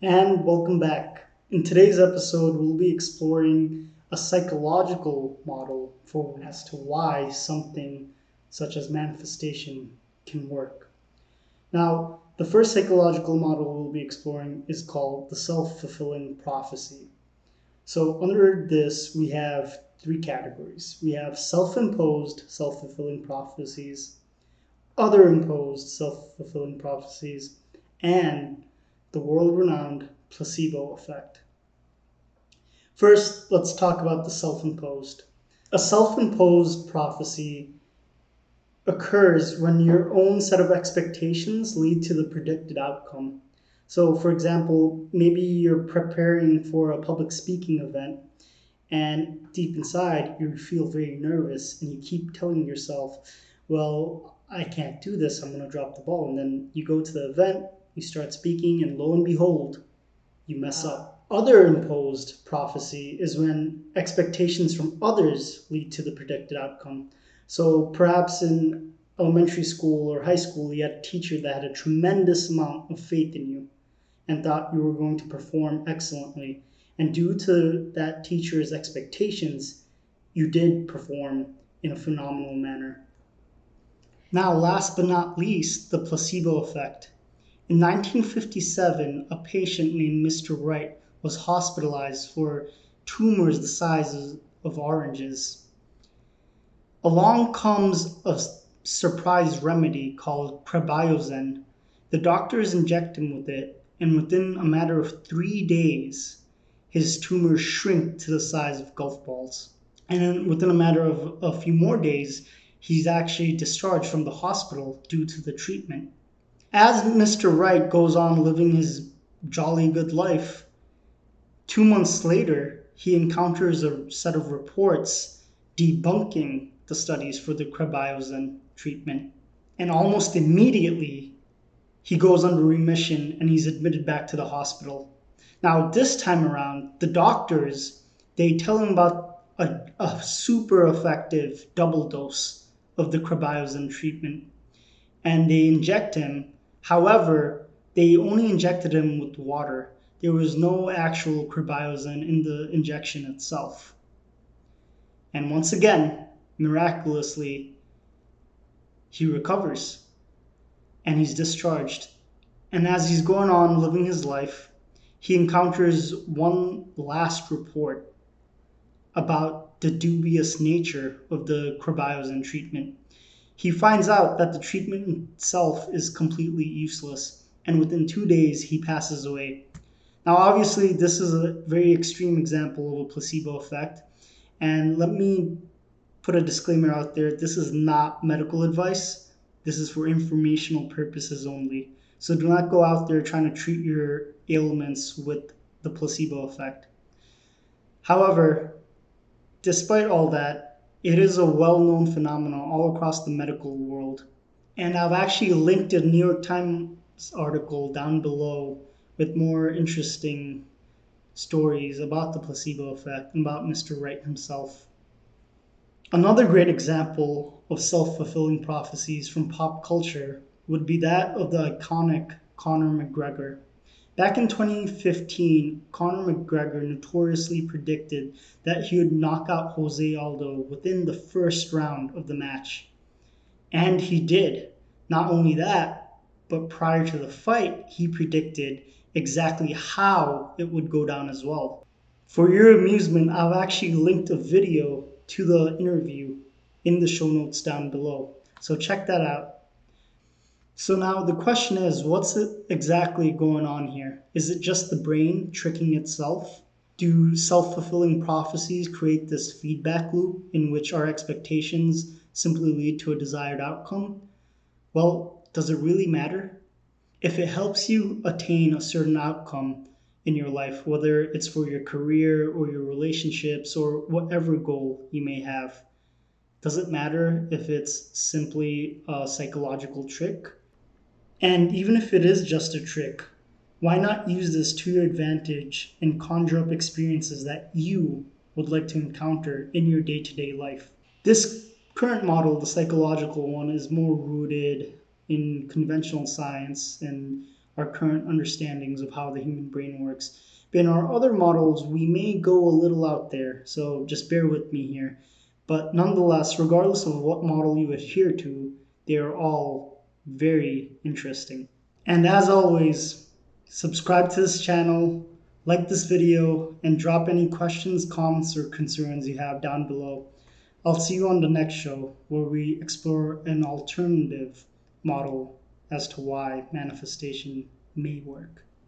And welcome back. In today's episode, we'll be exploring a psychological model for as to why something such as manifestation can work. Now, the first psychological model we'll be exploring is called the self-fulfilling prophecy. So, under this, we have three categories. We have self-imposed self-fulfilling prophecies, other imposed self-fulfilling prophecies, and the world-renowned placebo effect. First, let's talk about the self-imposed. A self-imposed prophecy occurs when your own set of expectations lead to the predicted outcome. So, for example, maybe you're preparing for a public speaking event, and deep inside you feel very nervous and you keep telling yourself, well, I can't do this, I'm going to drop the ball. And then you go to the event, you start speaking, and lo and behold, you mess up. Other imposed prophecy is when expectations from others lead to the predicted outcome. So perhaps in elementary school or high school, you had a teacher that had a tremendous amount of faith in you and thought you were going to perform excellently. And due to that teacher's expectations, you did perform in a phenomenal manner. Now, last but not least, the placebo effect. In 1957, a patient named Mr. Wright was hospitalized for tumors the size of oranges. Along comes a surprise remedy called prebiozen. The doctors inject him with it, and within a matter of 3 days, his tumors shrink to the size of golf balls. And then within a matter of a few more days, he's actually discharged from the hospital due to the treatment. As Mr. Wright goes on living his jolly good life, 2 months later, he encounters a set of reports debunking the studies for the prebiozen treatment. And almost immediately, he goes under remission and he's admitted back to the hospital. Now, this time around, the doctors, they tell him about a super effective double dose of the prebiozen treatment. And they inject him. However, they only injected him with water. There was no actual prebiozen in the injection itself. And once again, miraculously, he recovers and he's discharged. And as he's going on living his life, he encounters one last report about the dubious nature of the prebiozen treatment. He finds out that the treatment itself is completely useless, and within 2 days he passes away. Now, obviously, this is a very extreme example of a placebo effect, and let me put a disclaimer out there. This is not medical advice. This is for informational purposes only. So do not go out there trying to treat your ailments with the placebo effect. However, despite all that, it is a well-known phenomenon all across the medical world. And I've actually linked a New York Times article down below with more interesting stories about the placebo effect and about Mr. Wright himself. Another great example of self-fulfilling prophecies from pop culture would be that of the iconic Conor McGregor. Back in 2015, Conor McGregor notoriously predicted that he would knock out Jose Aldo within the first round of the match. And he did. Not only that, but prior to the fight, he predicted exactly how it would go down as well. For your amusement, I've actually linked a video to the interview in the show notes down below. So check that out. So now the question is, what's exactly going on here? Is it just the brain tricking itself? Do self-fulfilling prophecies create this feedback loop in which our expectations simply lead to a desired outcome? Well, does it really matter? If it helps you attain a certain outcome in your life, whether it's for your career or your relationships or whatever goal you may have, does it matter if it's simply a psychological trick? And even if it is just a trick, why not use this to your advantage and conjure up experiences that you would like to encounter in your day-to-day life? This current model, the psychological one, is more rooted in conventional science and our current understandings of how the human brain works. But in our other models, we may go a little out there, so just bear with me here. But nonetheless, regardless of what model you adhere to, they are all very interesting. And as always, subscribe to this channel, like this video, and drop any questions, comments, or concerns you have down below. I'll see you on the next show where we explore an alternative model as to why manifestation may work.